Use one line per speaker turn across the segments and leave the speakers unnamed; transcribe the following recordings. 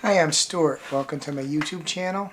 Hi, I'm Stuart. Welcome to my YouTube channel.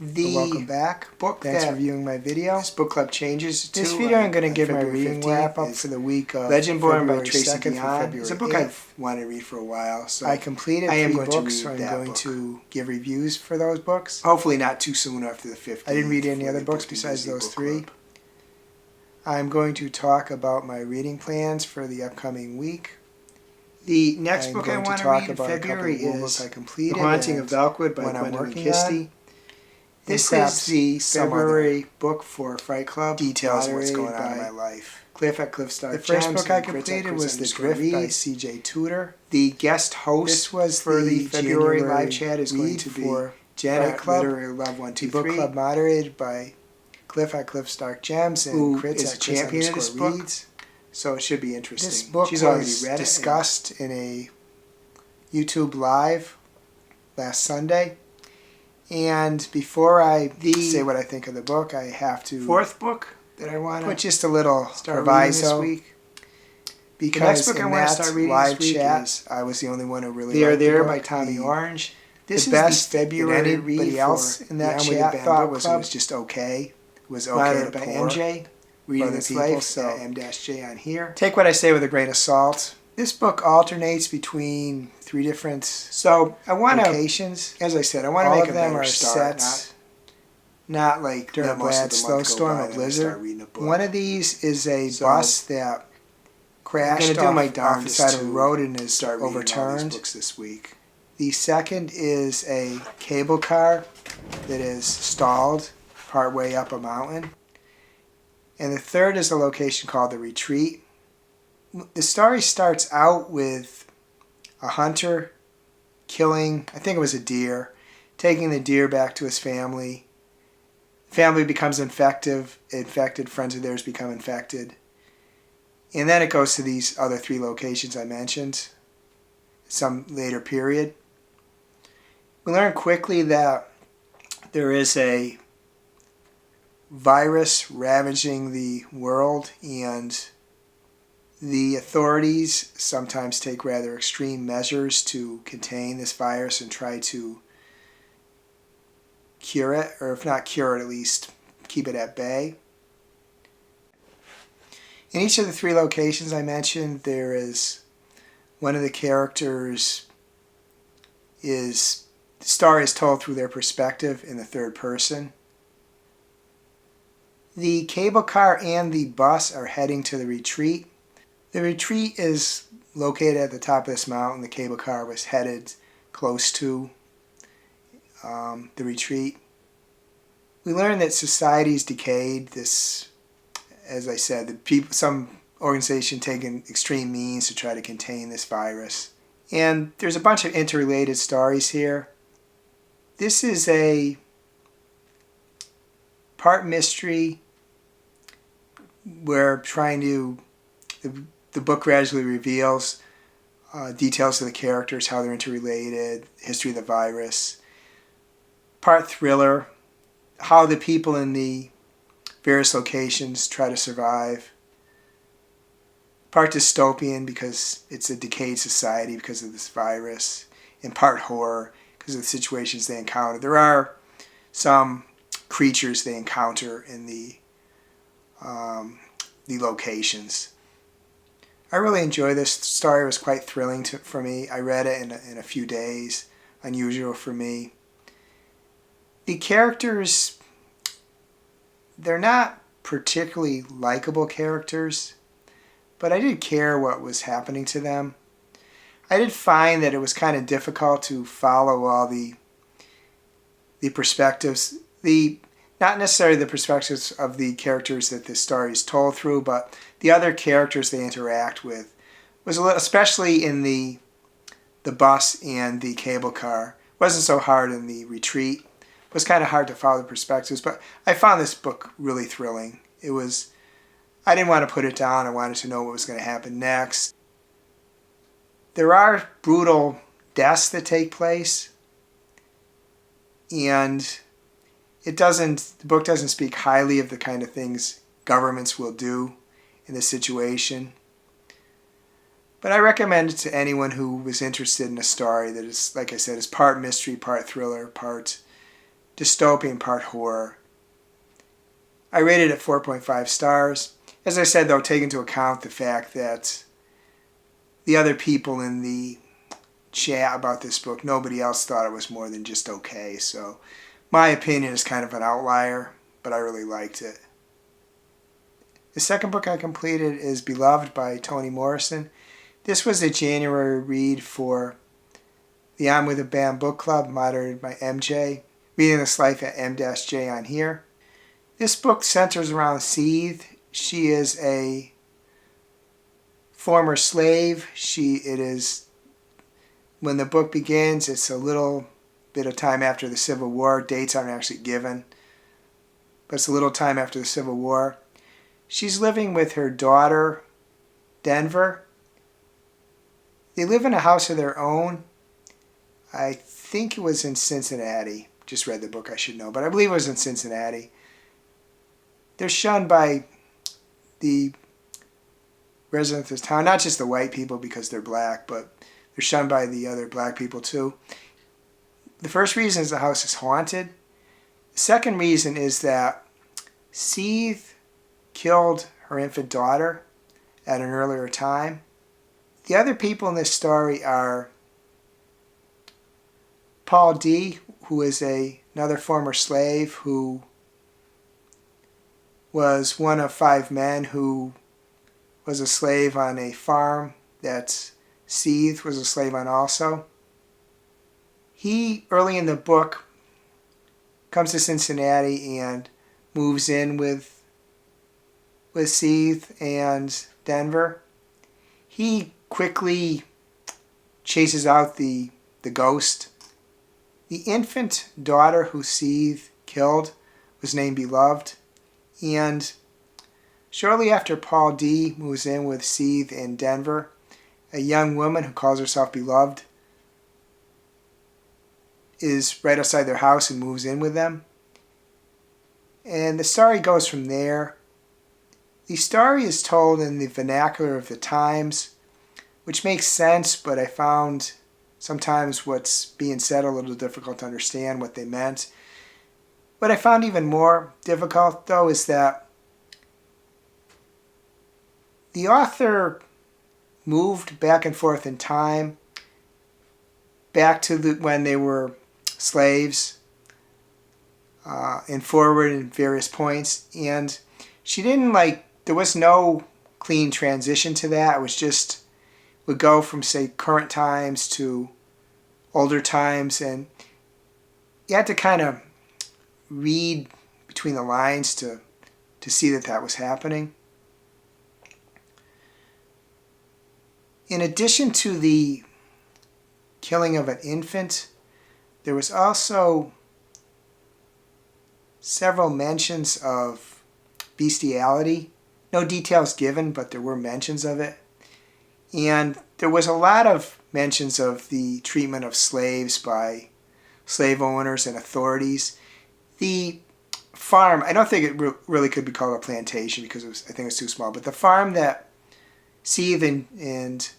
Welcome back. Thanks for viewing my video.
This book club changes to.
This video I'm going to give my reading wrap up for the week of
Legendborn by
February
Tracy
2nd
Deonn.
through
It's a
February
book
8th.
I've wanted to read for a while. So
I completed
I am
3
going to
books, so
read
I'm
that
going
book.
to give reviews for those books.
Hopefully not too soon after the 15th.
I didn't read any other books besides those 3. I'm going to talk about my reading plans for the upcoming week.
The next book I want to read in February is The Haunting of Velkwood by Gwendolyn Kiste. This is the February book for Fright Club.
Details of what's going on in my life.
Cliff at Cliff Star.
The first book I completed was The Drift by C.J. Tudor.
The guest host for the February live chat is going to be Janet
Club,
Literary Love 123.
The book club moderated by Cliff at Cliff Stark Gems and Kritz
is
at
champion of this book.
Reads.
So it should be interesting.
This book
She's
was
already read
discussed in a YouTube live last Sunday. And before I say what I think of the book, I have to
fourth book that I want to
put just a little
proviso
this week. Because
the next book
in
I want to
that
start reading
live
this week
chat, I was the only one who really
They Are
liked
There
the book.
by Tommy Orange.
This is the best February read anybody else in that chat thought was just okay. It was okay
by
pour.
MJ. Reading
the
This
people,
Life,
so
M-J on here.
Take what I say with a grain of salt. This book alternates between 3 different locations.
As I said, I want to
All
make
of
a
them
better
are
start,
set
not like
during a bad snowstorm or blizzard. One of these is a bus that crashed off the side of the road and is overturned.
Books this week.
The second is a cable car that is stalled partway up a mountain. And the third is a location called The Retreat. The story starts out with a hunter killing, I think it was a deer, taking the deer back to his family. Family becomes infected, friends of theirs become infected. And then it goes to these other 3 locations I mentioned, some later period. We learn quickly that there is a virus ravaging the world, and the authorities sometimes take rather extreme measures to contain this virus and try to cure it, or if not cure it, at least keep it at bay. In each of the 3 locations I mentioned, there is one of the characters the story is told through their perspective in the 3rd person. The cable car and the bus are heading to the retreat. The retreat is located at the top of this mountain. The cable car was headed close to the retreat. We learn that society's decayed. This, as I said, some organization taking extreme means to try to contain this virus. And there's a bunch of interrelated stories here. This is a part mystery. We're trying to, the book gradually reveals details of the characters, how they're interrelated, history of the virus. Part thriller, how the people in the various locations try to survive. Part dystopian, because it's a decayed society because of this virus. And part horror, because of the situations they encounter. There are some creatures they encounter in the locations. I really enjoyed this story. It was quite thrilling for me. I read it in a few days, unusual for me. The characters, they're not particularly likable characters, but I did care what was happening to them. I did find that it was kind of difficult to follow all the perspectives, not necessarily the perspectives of the characters that this story is told through, but the other characters they interact with was a little, especially in the bus and the cable car. It wasn't so hard in the retreat. It was kind of hard to follow the perspectives, but I found this book really thrilling. I didn't want to put it down. I wanted to know what was going to happen next. There are brutal deaths that take place, and the book doesn't speak highly of the kind of things governments will do in this situation. But I recommend it to anyone who was interested in a story that is, like I said, is part mystery, part thriller, part dystopian, part horror. I rated it 4.5 stars. As I said, though, take into account the fact that the other people in the chat about this book, nobody else thought it was more than just okay. So my opinion is kind of an outlier, but I really liked it. The second book I completed is Beloved by Toni Morrison. This was a January read for the I'm With a Band book club, moderated by MJ. Reading This Life at M-J on here. This book centers around Seeth. She is a former slave. When the book begins, it's a little bit of time after the Civil War. Dates aren't actually given, but it's a little time after the Civil War. She's living with her daughter, Denver. They live in a house of their own. I think it was in Cincinnati. Just read the book, I should know, but I believe it was in Cincinnati. They're shunned by the residents of this town, not just the white people because they're black, but they're shunned by the other black people too. The first reason is the house is haunted. The second reason is that Seeth killed her infant daughter at an earlier time. The other people in this story are Paul D., who is another former slave who was one of 5 men who was a slave on a farm that Seeth was a slave on also. He, early in the book, comes to Cincinnati and moves in with Seeth and Denver. He quickly chases out the ghost. The infant daughter who Seeth killed was named Beloved, and shortly after Paul D. moves in with Seeth in Denver, a young woman who calls herself Beloved is right outside their house and moves in with them. And the story goes from there. The story is told in the vernacular of the times, which makes sense, but I found sometimes what's being said a little difficult to understand what they meant. What I found even more difficult, though, is that the author moved back and forth in time, back to when they were slaves, and forward in various points, and she didn't there was no clean transition to that. It was just, would go from, say, current times to older times, and you had to kind of read between the lines to see that was happening. In addition to the killing of an infant, there was also several mentions of bestiality. No details given, but there were mentions of it. And there was a lot of mentions of the treatment of slaves by slave owners and authorities. The farm, I don't think it really could be called a plantation because I think it's too small, but the farm that Seeth and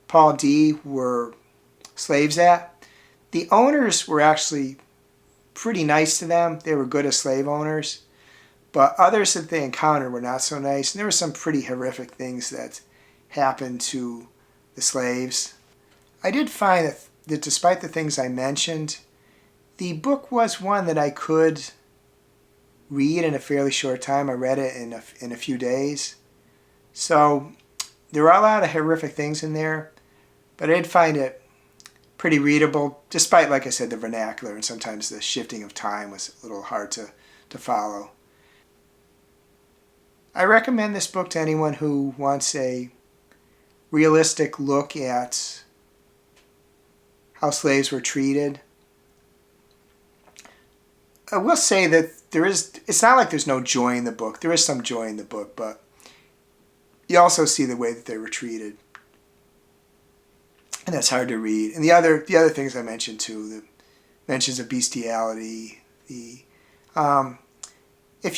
Paul D. were slaves at, the owners were actually pretty nice to them. They were good as slave owners, but others that they encountered were not so nice, and there were some pretty horrific things that happened to the slaves. I did find that despite the things I mentioned, the book was one that I could read in a fairly short time. I read it in a few days. So there are a lot of horrific things in there, but I did find it pretty readable, despite, like I said, the vernacular, and sometimes the shifting of time was a little hard to follow. I recommend this book to anyone who wants a realistic look at how slaves were treated. I will say that it's not like there's no joy in the book. There is some joy in the book, but you also see the way that they were treated. And that's hard to read. And the other things I mentioned too, the mentions of bestiality, if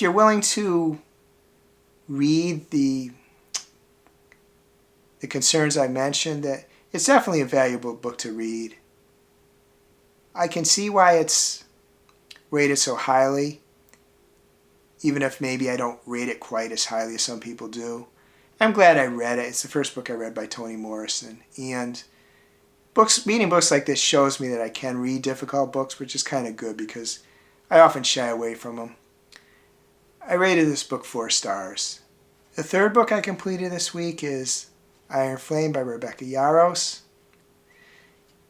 you're willing to read the the concerns I mentioned, that it's definitely a valuable book to read. I can see why it's rated so highly, even if maybe I don't rate it quite as highly as some people do. I'm glad I read it. It's the first book I read by Toni Morrison. And reading books like this shows me that I can read difficult books, which is kind of good because I often shy away from them. I rated this book 4 stars. The third book I completed this week is Iron Flame by Rebacca Yarros.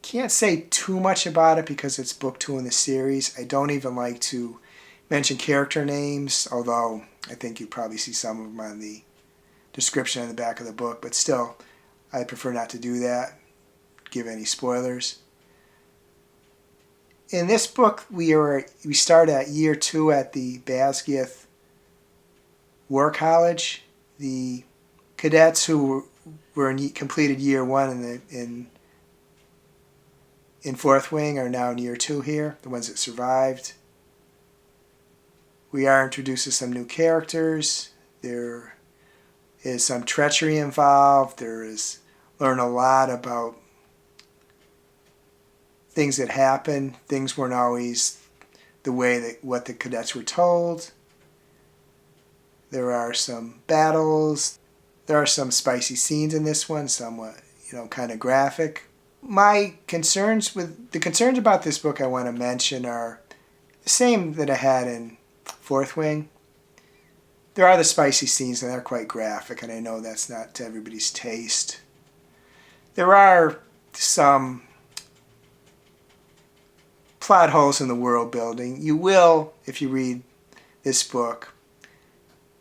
Can't say too much about it because it's book 2 in the series. I don't even like to mention character names, although I think you probably see some of them on the description on the back of the book, but still, I prefer not to do that, give any spoilers. In this book, we start at year 2 at the Basgiath War College. The cadets who completed year 1 in Fourth Wing are now in year 2 here, the ones that survived. We are introduced to some new characters. There is some treachery involved. Learn a lot about things that happen. Things weren't always the way what the cadets were told. There are some battles. There are some spicy scenes in this one, somewhat, kind of graphic. The concerns about this book I want to mention are the same that I had in Fourth Wing. There are the spicy scenes, and they're quite graphic, and I know that's not to everybody's taste. There are some plot holes in the world building. You will, if you read this book,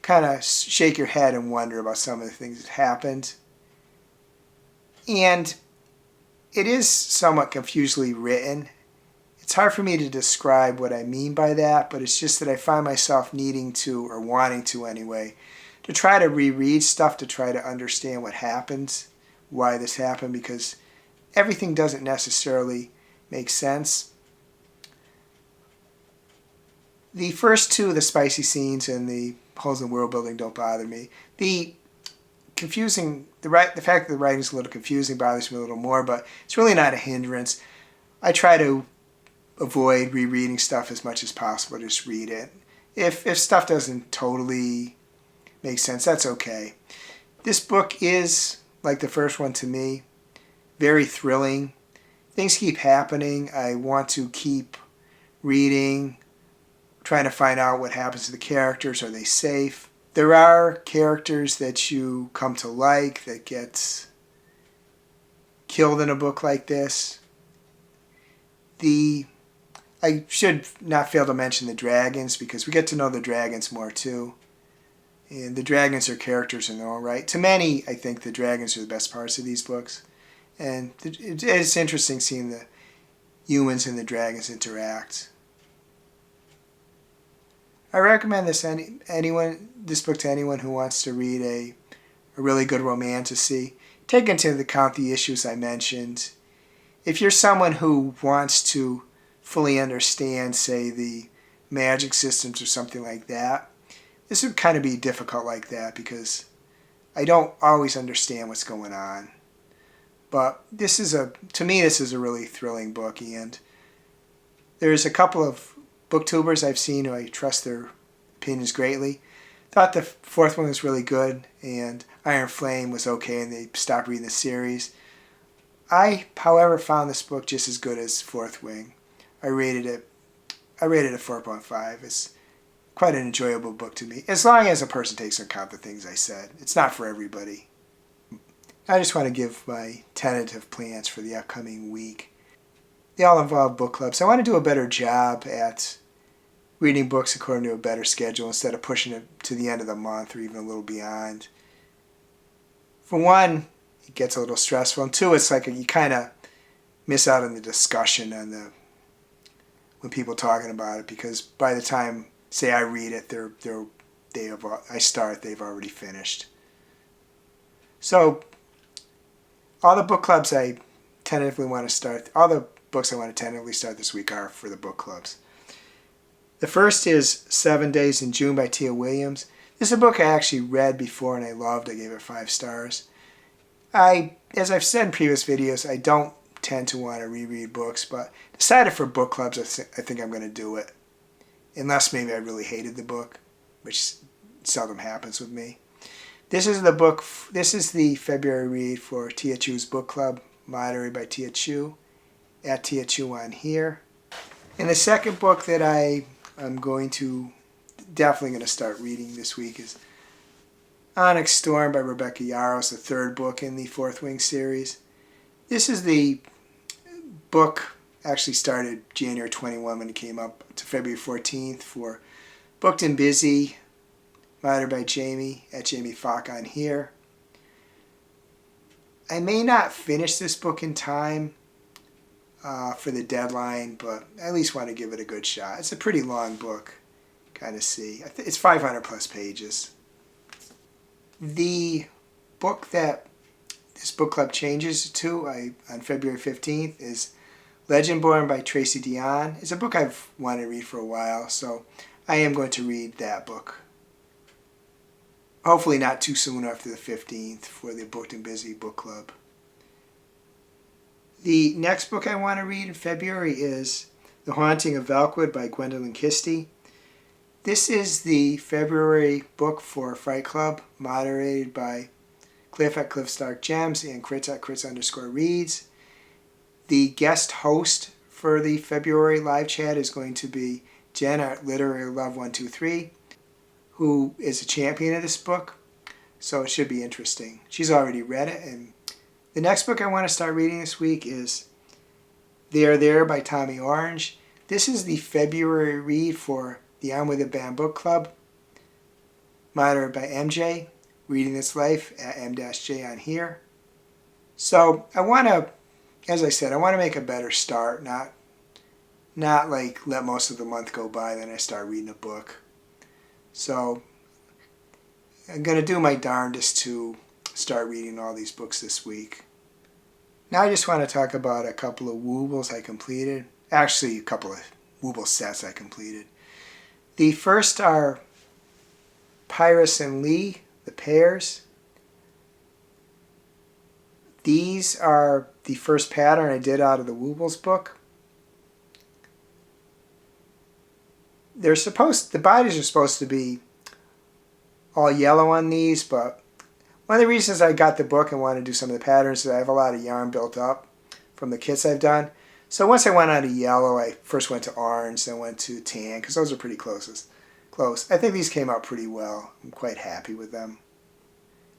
kind of shake your head and wonder about some of the things that happened. And it is somewhat confusingly written. It's hard for me to describe what I mean by that, but it's just that I find myself needing to, or wanting to anyway, to try to reread stuff to try to understand what happens, why this happened, because everything doesn't necessarily make sense. The first 2, the spicy scenes and the holes in world building, don't bother me. The fact that the writing's a little confusing bothers me a little more, but it's really not a hindrance. I try to avoid rereading stuff as much as possible. Just read it. If stuff doesn't totally make sense, that's okay. This book is, like the first one to me, very thrilling. Things keep happening. I want to keep reading, trying to find out what happens to the characters. Are they safe? There are characters that you come to like that gets killed in a book like this. I should not fail to mention the dragons, because we get to know the dragons more too. And the dragons are characters in their own right. To many, I think the dragons are the best parts of these books. And it's interesting seeing the humans and the dragons interact. I recommend this book to anyone who wants to read a really good romantasy. Take into account the issues I mentioned. If you're someone who wants to fully understand, say, the magic systems or something like that, this would kind of be difficult like that because I don't always understand what's going on. But to me, this is a really thrilling book, and there's a couple of booktubers I've seen who I trust their opinions greatly. Thought the fourth one was really good, and Iron Flame was okay, and they stopped reading the series. I, however, found this book just as good as Fourth Wing. I rated it a 4.5. It's quite an enjoyable book to me, as long as a person takes into account the things I said. It's not for everybody. I just want to give my tentative plans for the upcoming week. They all involve book clubs. I want to do a better job at reading books according to a better schedule instead of pushing it to the end of the month or even a little beyond. For one, it gets a little stressful, and two, it's like you kind of miss out on the discussion and when people are talking about it, because by the time, say, I read it, they've already finished. So all the book clubs all the books I want to tentatively start this week are for the book clubs. The first is 7 Days in June by Tia Williams. This is a book I actually read before and I loved. I gave it 5 stars. As I've said in previous videos, I don't tend to want to reread books, but decided for book clubs, I think I'm going to do it. Unless maybe I really hated the book, which seldom happens with me. This is the February read for Tia Chu's book club, moderated by Tia Chu, at Tia Chu on here. And the second book that I'm definitely going to start reading this week is Onyx Storm by Rebacca Yarros, the third book in the Fourth Wing series. This is the book, actually started January 21 when it came up to February 14th for Booked and Busy, moderated by Jaime, at Jaime Falk on here. I may not finish this book in time for the deadline, but I at least want to give it a good shot. It's a pretty long book, kind of see. It's 500 plus pages. The book that this book club changes to on February 15th is Legendborn by Tracy Deonn. It's a book I've wanted to read for a while, so I am going to read that book. Hopefully not too soon after the 15th for the Booked and Busy book club. The next book I want to read in February is The Haunting of Velkwood by Gwendolyn Kiste. This is the February book for Fright Club, moderated by Cliff at Cliff Stark Gems and Kritz at Kritz_reads. The guest host for the February live chat is going to be Jen at Literary Love 123, who is a champion of this book, so it should be interesting. She's already read it, and the next book I want to start reading this week is There There by Tommy Orange. This is the February read for the I'm With a Band book club, moderated by MJ, Reading This Life at M-J on here. So I want to, as I said, I want to make a better start, not like let most of the month go by, then I start reading a book. So I'm going to do my darndest to start reading all these books this week. Now I just want to talk about a couple of Wobbles I completed. Actually, a couple of Wobble sets I completed. The first are Pyrus and Lee, the pairs. These are the first pattern I did out of the Wobbles book. The bodies are supposed to be all yellow on these, but one of the reasons I got the book and wanted to do some of the patterns is I have a lot of yarn built up from the kits I've done. So once I went out of yellow, I first went to orange, then went to tan, because those are pretty close. I think these came out pretty well. I'm quite happy with them.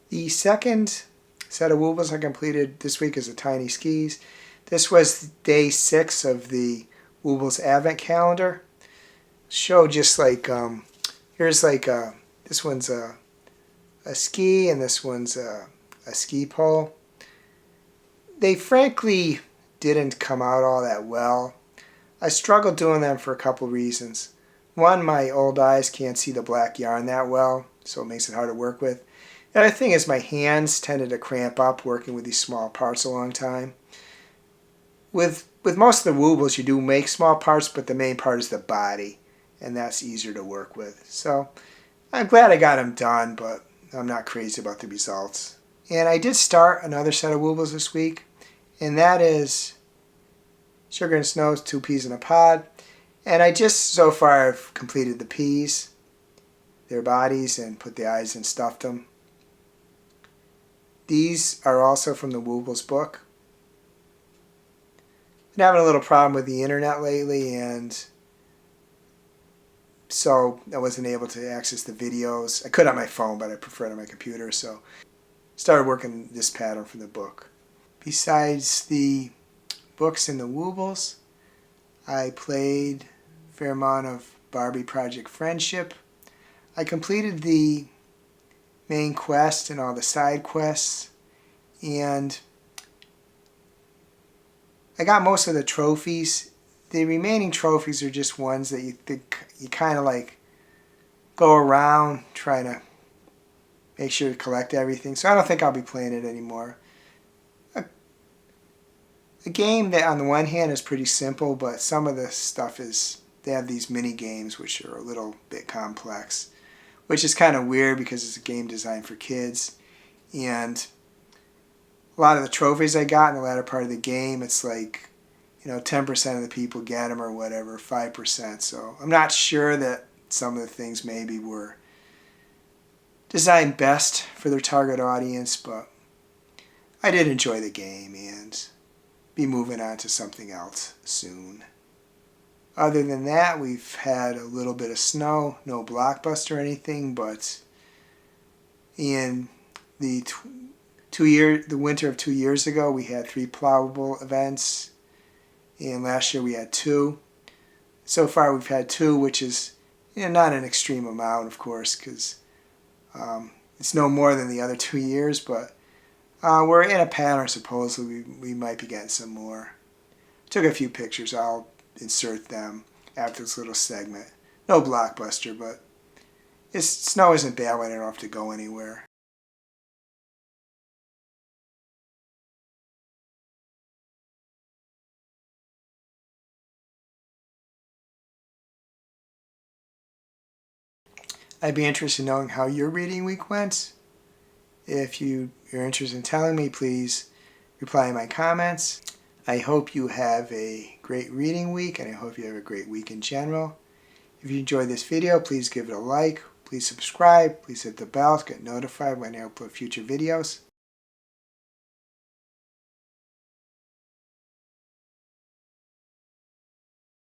The second set of Wobbles I completed this week is the Tiny Skis. This was day 6 of the Wobbles Advent Calendar. Show just like, here's like, this one's a ski and this one's a ski pole. They frankly didn't come out all that well. I struggled doing them for a couple reasons. One, my old eyes can't see the black yarn that well, so it makes it hard to work with. The other thing is my hands tended to cramp up working with these small parts a long time. With most of the Wobbles, you do make small parts, but the main part is the body, and that's easier to work with. So I'm glad I got them done, but I'm not crazy about the results. And I did start another set of Wobbles this week, and that is Sugar and Snow, 2 peas in a pod. And I just, so far, have completed the peas, their bodies, and put the eyes and stuffed them. These are also from the Wobbles book. Been having a little problem with the internet lately, and so I wasn't able to access the videos. I could on my phone, but I prefer it on my computer, so started working this pattern from the book. Besides the books and the Wobbles, I played a fair amount of Barbie Project Friendship. I completed the main quest and all the side quests, and I got most of the trophies. The remaining trophies are just ones that you think you kind of like go around trying to make sure to collect everything. So I don't think I'll be playing it anymore. A game that on the one hand is pretty simple, but some of the stuff is, they have these mini games which are a little bit complex, which is kind of weird because it's a game designed for kids. And a lot of the trophies I got in the latter part of the game, it's like, 10% of the people get them or whatever, 5%. So I'm not sure that some of the things maybe were designed best for their target audience, but I did enjoy the game and be moving on to something else soon. Other than that, we've had a little bit of snow, no blockbuster or anything, but in the winter of 2 years ago, we had 3 plowable events, and last year we had 2. So far we've had 2, which is not an extreme amount, of course, because it's no more than the other 2 years, but we're in a pattern. Supposedly we might be getting some more. Took a few pictures. I'll insert them after this little segment. No blockbuster, but snow isn't bad when I don't have to go anywhere. I'd be interested in knowing how your reading week went. If you're interested in telling me, please reply in my comments. I hope you have a great reading week, and I hope you have a great week in general. If you enjoyed this video, please give it a like. Please subscribe. Please hit the bell to get notified when I upload future videos.